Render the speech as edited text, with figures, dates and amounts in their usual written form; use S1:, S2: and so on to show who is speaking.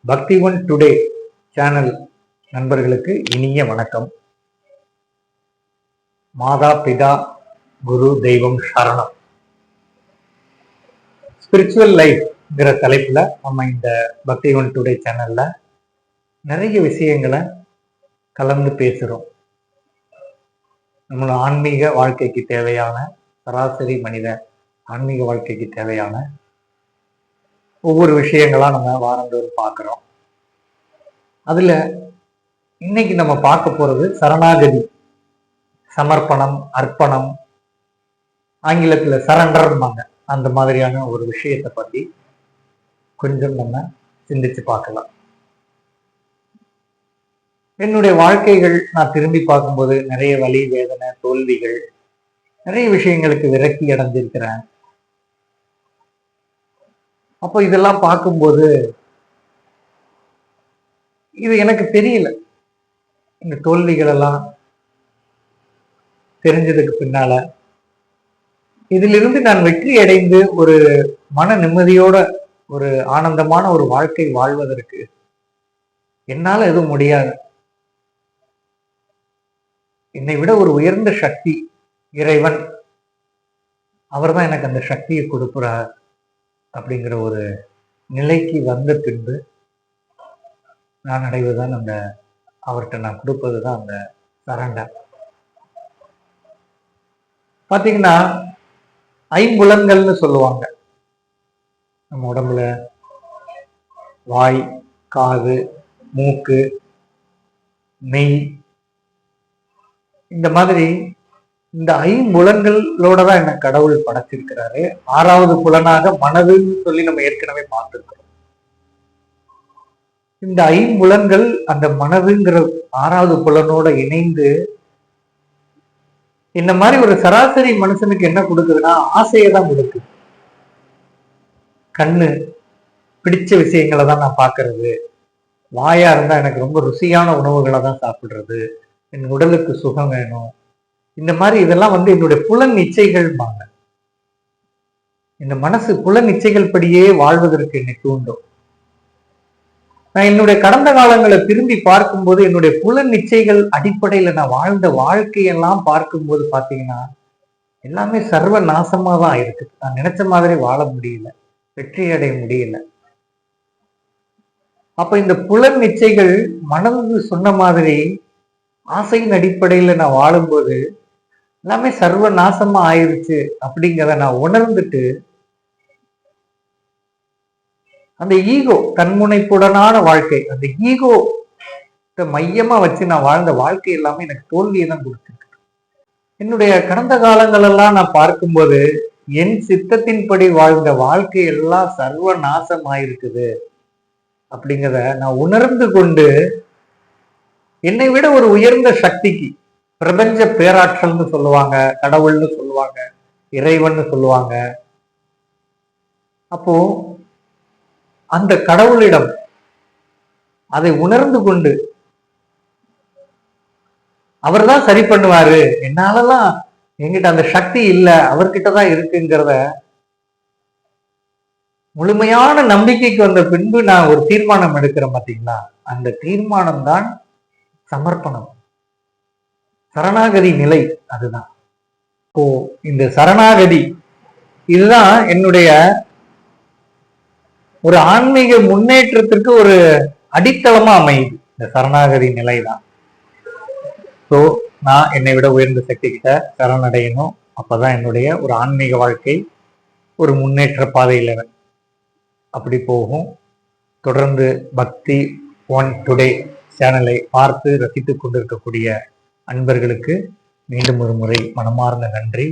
S1: பக்தி one today channel நண்பர்களுக்கு இனிய வணக்கம். மாதா பிதா குரு தெய்வம் சரணம். ஸ்பிரிச்சுவல் லைஃப்ங்கிற தலைப்புல நம்ம இந்த பக்தி ஒன் டுடே சேனல்ல நிறைய விஷயங்களை கலந்து பேசுறோம். நம்மளோட ஆன்மீக வாழ்க்கைக்கு தேவையான சராசரி மனித ஆன்மீக வாழ்க்கைக்கு தேவையான ஒவ்வொரு விஷயங்களா நம்ம வாரந்தோறும் பார்க்கிறோம். அதுல இன்னைக்கு நம்ம பார்க்க போறது சரணாகதி, சமர்ப்பணம், அர்ப்பணம், ஆங்கிலத்துல சரண்டர்பாங்க. அந்த மாதிரியான ஒரு விஷயத்தை பத்தி கொஞ்சம் நம்ம சிந்திச்சு பார்க்கலாம். என்னுடைய வாழ்க்கைகள் நான் திரும்பி பார்க்கும்போது நிறைய வலி, வேதனை, தோல்விகள், நிறைய விஷயங்களுக்கு விரக்தி அடைஞ்சிருக்கிறேன். அப்போ இதெல்லாம் பார்க்கும்போது இது எனக்கு தெரியல. இந்த தோல்விகள் எல்லாம் தெரிஞ்சதுக்கு பின்னால இதிலிருந்து நான் வெற்றி அடைந்து ஒரு மன நிம்மதியோட ஒரு ஆனந்தமான ஒரு வாழ்க்கை வாழ்வதற்கு என்னால எதுவும் முடியாது. என்னை விட ஒரு உயர்ந்த சக்தி இறைவன், அவர் தான் எனக்கு அந்த சக்தியை கொடுக்கிறார் அப்படிங்கிற ஒரு நிலைக்கு வந்த பின்பு நான் அடைவதுதான் அந்த அவர்கிட்ட நான் கொடுப்பதுதான் அந்த சரண்டர். பாத்தீங்கன்னா ஐம்புலன்கள்னு சொல்லுவாங்க. நம்ம உடம்புல வாய், காது, மூக்கு, மெய், இந்த மாதிரி இந்த ஐம்புலன்களோட தான் என்ன கடவுள் படைச்சிருக்கிறாரு. ஆறாவது புலனாக மனதுன்னு சொல்லி நம்ம ஏற்கனவே பார்த்திருக்கிறோம். இந்த ஐம்புலன்கள் அந்த மனதுங்கிற ஆறாவது புலனோட இணைந்து இந்த மாதிரி ஒரு சராசரி மனுஷனுக்கு என்ன கொடுக்குதுன்னா ஆசையை தான் கொடுக்குது. கண்ணு பிடிச்ச விஷயங்களை தான் நான் பார்க்கறது, வாயா இருந்தா எனக்கு ரொம்ப ருசியான உணவுகளை தான் சாப்பிடுறது, என் உடலுக்கு சுகம் வேணும், இந்த மாதிரி இதெல்லாம் என்னுடைய புலன் இச்சைகள்பாங்க. இந்த மனசு புலன் இச்சைகள் படியே வாழ்வதற்கு என்னை தூண்டும். நான் என்னுடைய கடந்த காலங்களை திரும்பி பார்க்கும்போது என்னுடைய புலன் நிச்சயங்கள் அடிப்படையில நான் வாழ்ந்த வாழ்க்கையெல்லாம் பார்க்கும்போது பாத்தீங்கன்னா எல்லாமே சர்வ நாசமா தான் இருக்கு. நான் நினைச்ச மாதிரி வாழ முடியல, வெற்றி அடைய முடியல. அப்ப இந்த புலன் நிச்சயங்கள் மனது சொன்ன மாதிரி ஆசையின் அடிப்படையில நான் வாழும்போது எல்லாமே சர்வ நாசமா ஆயிருச்சு அப்படிங்கிறத நான் உணர்ந்துட்டு அந்த ஈகோ, தன்முனைப்புடனான வாழ்க்கை, அந்த ஈகோ மையமா வச்சு நான் வாழ்ந்த வாழ்க்கை எல்லாமே எனக்கு தோல்வியை தான் கொடுத்துருக்கு. என்னுடைய கடந்த காலங்கள் எல்லாம் நான் பார்க்கும்போது என் சித்தத்தின்படி வாழ்ந்த வாழ்க்கை எல்லாம் சர்வ நாசம் ஆயிருக்குது அப்படிங்கிறத நான் உணர்ந்து கொண்டு என்னை விட ஒரு உயர்ந்த சக்திக்கு, பிரபஞ்ச பேராற்றல்னு சொல்லுவாங்க, கடவுள்னு சொல்லுவாங்க, இறைவன்னு சொல்லுவாங்க. அப்போ அந்த கடவுளிடம் அதை உணர்ந்து கொண்டு அவர் தான் சரி பண்ணுவாரு, என்னாலலாம் என்கிட்ட அந்த சக்தி இல்லை, அவர்கிட்டதான் இருக்குங்கிறத முழுமையான நம்பிக்கைக்கு வந்த பின்பு நான் ஒரு தீர்மானம் எடுக்கிறேன் பாத்தீங்களா. அந்த தீர்மானம் தான் சமர்ப்பணம், சரணாகதி நிலை. அதுதான் இப்போ இந்த சரணாகதி, இதுதான் என்னுடைய ஒரு ஆன்மீக முன்னேற்றத்திற்கு ஒரு அடித்தளமா அமையுது. இந்த சரணாகதி நிலை தான். ஸோ நான் என்னை விட உயர்ந்த சக்தி கிட்ட சரணடையணும். அப்பதான் என்னுடைய ஒரு ஆன்மீக வாழ்க்கை ஒரு முன்னேற்ற பாதையில அப்படி போகும். தொடர்ந்து பக்தி ஒன் டுடே சேனலை பார்த்து ரசித்துக் கொண்டிருக்கக்கூடிய அன்பர்களுக்கு மீண்டும் ஒரு முறை மனமார்ந்த நன்றி.